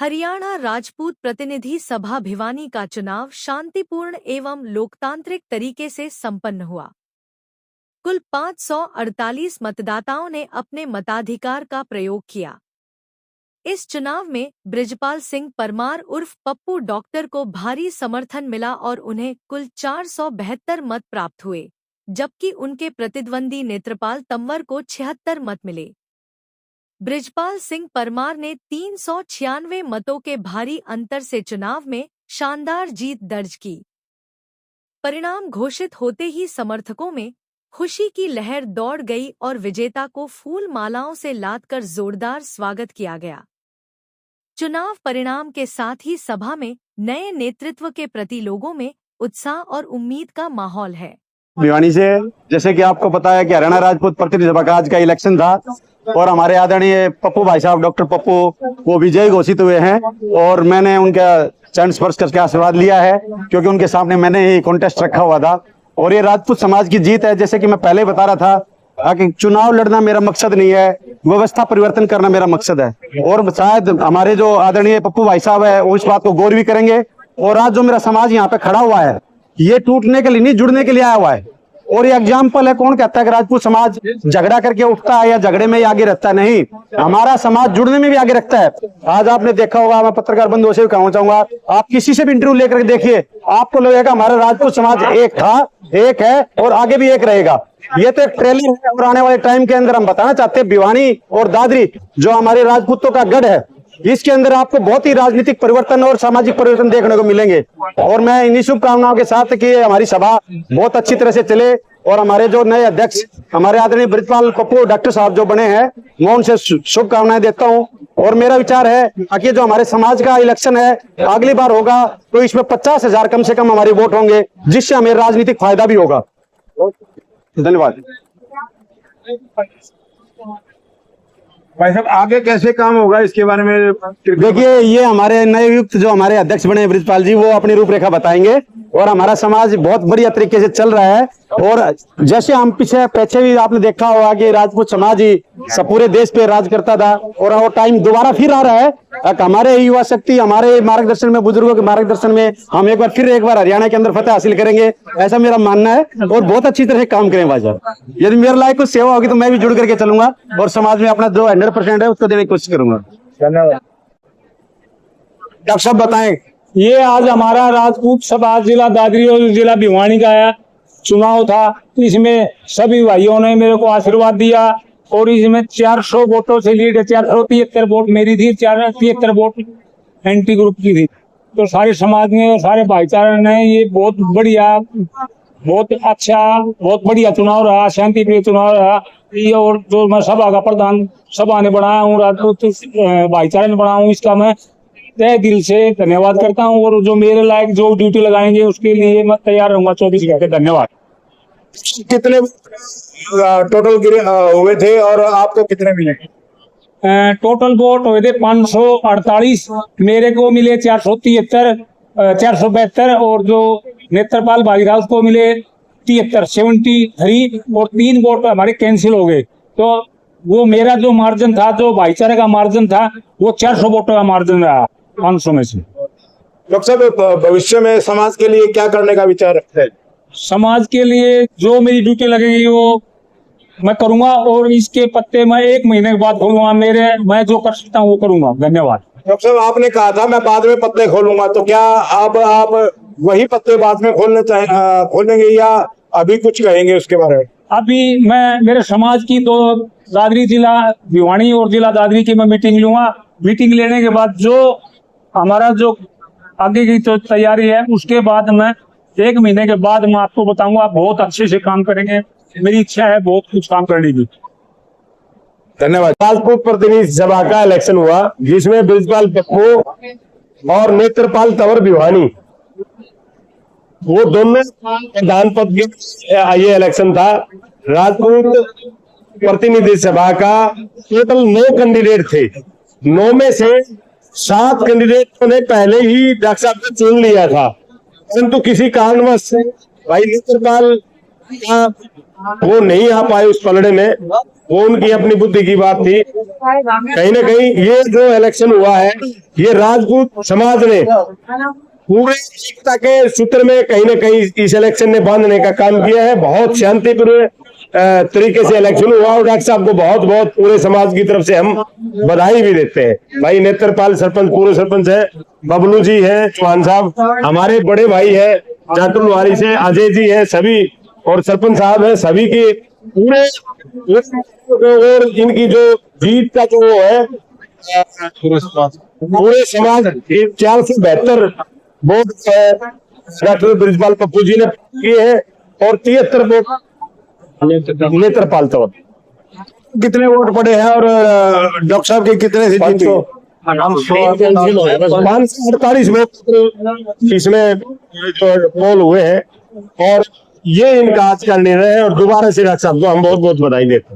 हरियाणा राजपूत प्रतिनिधि सभा भिवानी का चुनाव शांतिपूर्ण एवं लोकतांत्रिक तरीके से संपन्न हुआ। कुल 548 मतदाताओं ने अपने मताधिकार का प्रयोग किया। इस चुनाव में बृजपाल सिंह परमार उर्फ पप्पू डॉक्टर को भारी समर्थन मिला और उन्हें कुल 472 मत प्राप्त हुए, जबकि उनके प्रतिद्वंदी नेत्रपाल तंवर को 76 मत मिले। बृजपाल सिंह परमार ने 396 मतों के भारी अंतर से चुनाव में शानदार जीत दर्ज की। परिणाम घोषित होते ही समर्थकों में खुशी की लहर दौड़ गई और विजेता को फूल मालाओं से लादकर जोरदार स्वागत किया गया। चुनाव परिणाम के साथ ही सभा में नए नेतृत्व के प्रति लोगों में उत्साह और उम्मीद का माहौल है। भिवानी से जैसे कि आपको पता है कि हरियाणा राजपूत प्रतिनिधि सभा का आज का इलेक्शन था और हमारे आदरणीय पप्पू भाई साहब डॉक्टर पप्पू वो विजयी घोषित हुए हैं और मैंने उनका चरण स्पर्श करके आशीर्वाद लिया है, क्योंकि उनके सामने मैंने ही कॉन्टेस्ट रखा हुआ था और ये राजपूत समाज की जीत है। जैसे कि मैं पहले बता रहा था कि चुनाव लड़ना मेरा मकसद नहीं है, व्यवस्था परिवर्तन करना मेरा मकसद है और शायद हमारे जो आदरणीय पप्पू भाई साहब है वो इस बात को गौर भी करेंगे। और आज जो मेरा समाज यहाँ पे खड़ा हुआ है ये टूटने के लिए नहीं, जुड़ने के लिए आया हुआ है और ये एग्जाम्पल है। कौन कहता है कि राजपूत समाज झगड़ा करके उठता है या झगड़े में ही आगे रखता है? नहीं, हमारा समाज जुड़ने में भी आगे रखता है। आज आपने देखा होगा, मैं पत्रकार बंधुओं से भी कहना चाहूंगा, आप किसी से भी इंटरव्यू लेकर देखिए, आपको लगेगा हमारा राजपूत समाज एक था, एक है और आगे भी एक रहेगा। ये तो एक ट्रेलर है और आने वाले टाइम के अंदर हम बताना चाहते हैं भिवानी और दादरी जो हमारे राजपूतों का गढ़ है, इसके अंदर आपको बहुत ही राजनीतिक परिवर्तन और सामाजिक परिवर्तन देखने को मिलेंगे। और मैं इन्हीं शुभकामनाओं के साथ कि हमारी सभा बहुत अच्छी तरह से चले और हमारे जो नए अध्यक्ष हमारे आदरणीय बृजपाल पप्पू डॉक्टर साहब जो बने हैं, मैं उनसे शुभकामनाएं देता हूं। और मेरा विचार है कि जो हमारे समाज का इलेक्शन है अगली बार होगा तो इसमें 50,000 कम से कम हमारे वोट होंगे, जिससे हमें राजनीतिक फायदा भी होगा। धन्यवाद। भाई साहब आगे कैसे काम होगा इसके बारे में? देखिए, ये हमारे नए युक्त जो हमारे अध्यक्ष बने बृजपाल जी वो अपनी रूपरेखा बताएंगे और हमारा समाज बहुत बढ़िया तरीके से चल रहा है। और जैसे हम पीछे भी आपने देखा होगा कि राजपूत समाज ही पूरे देश पे राज करता था और वो टाइम दोबारा फिर आ रहा है। हमारे युवा शक्ति, हमारे मार्गदर्शन में, बुजुर्गों के मार्गदर्शन में हम एक बार हरियाणा के अंदर फतेह हासिल करेंगे, ऐसा मेरा मानना है और बहुत अच्छी तरह से काम करें भाई साहब। यदि मेरे लायक कुछ सेवा होगी तो मैं भी जुड़ करके चलूंगा और समाज में अपना जो 100% है उसको देने की कोशिश करूंगा। धन्यवाद। डॉक्टर साहब बताएं। ये आज हमारा राजपूत सभा जिला दादरी और जिला भिवानी का चुनाव था। इसमें सभी भाइयों ने मेरे को आशीर्वाद दिया और इसमें 400 वोटों से लीड है। 473 वोट मेरी थी, 473 वोट एंटी ग्रुप की थी। तो सारे समाज ने और सारे भाईचारे ने ये बहुत बढ़िया, बहुत अच्छा, बहुत बढ़िया चुनाव रहा, शांतिप्रिय चुनाव रहा। ये और जो मैं सभा का प्रधान सभा ने बनाया हूँ, राजपूत भाईचारे ने बनाया हूँ, इसका मैं तहे दिल से धन्यवाद करता हूँ। और जो मेरे लायक जो ड्यूटी लगाएंगे उसके लिए मैं तैयार रहूंगा 24 घंटे। धन्यवाद। कितने टोटल हुए थे और आपको कितने मिले? टोटल वोट हुए थे 548, मेरे को मिले 472 और जो नेत्रपाल भाई राव को मिले 73 और 3 वोट हमारे कैंसिल हो गए। तो वो मेरा जो मार्जिन था, जो भाईचारे का मार्जिन था, वो 400 वोटों का मार्जिन रहा 500 में से। डॉक्टर साहब भविष्य में समाज के लिए क्या करने का विचार रखते हैं? समाज के लिए जो मेरी ड्यूटी लगेगी वो मैं करूंगा और इसके पत्ते मैं 1 महीने के बाद खोलूंगा। मैं जो कर सकता हूँ वो करूंगा। धन्यवाद। डॉक्टर साहब आपने कहा था मैं बाद में पत्ते खोलूंगा, तो क्या आप वही पत्ते बाद में खोलेंगे या अभी कुछ कहेंगे उसके बारे में? अभी मैं मेरे समाज की तो दादरी जिला भिवानी और जिला दादरी की मैं मीटिंग लूंगा। मीटिंग लेने के बाद जो हमारा जो आगे की जो तैयारी है उसके बाद मैं 1 महीने के बाद मैं आपको बताऊंगा। आप बहुत अच्छे से काम करेंगे, मेरी इच्छा है बहुत कुछ काम करने की। धन्यवाद। राजपूत प्रतिनिधि सभा का इलेक्शन हुआ जिसमें बृजपाल पप्पू और नेत्रपाल तंवर भिवानी वो दोनों प्रधान पद के ये इलेक्शन था। राजपूत प्रतिनिधि सभा का टोटल 9 कैंडिडेट थे। 9 में से 7 कैंडिडेटों ने पहले ही डॉक्टर साहब को चुन लिया था, परंतु किसी कारणवश भाई नेत्रपाल वो नहीं आ पाए उस पलड़े में। वो उनकी अपनी बुद्धि की बात थी। कहीं ना कहीं ये जो इलेक्शन हुआ है, ये राजपूत समाज ने पूरे एकता के सूत्र में कहीं ना कहीं इस इलेक्शन ने बांधने का काम किया है। बहुत शांतिपूर्ण तरीके से इलेक्शन हुआ और डॉक्टर साहब को बहुत बहुत पूरे समाज की तरफ से हम बधाई भी देते हैं। भाई नेत्रपाल सरपंच, पूर्व सरपंच है, बबलू जी है, चौहान साहब हमारे बड़े भाई है, जाटुल वारी से अजय जी है, सभी और सरपंच साहब है, सभी के पूरे और इनकी जो जीत का जो है पूरे समाज 472 वोट डॉक्टर ब्रिजपाल पप्पू जी ने किए हैं और 73 वोट नेत्रपाल तंवर। कितने वोट पड़े हैं और डॉक्टर साहब के कितने से जीती? 548 वोट इसमें जो पोल हुए हैं और ये इनका आज का निर्णय है और दोबारा से डॉक्टर साहब को हम बहुत बहुत बधाई देते हैं।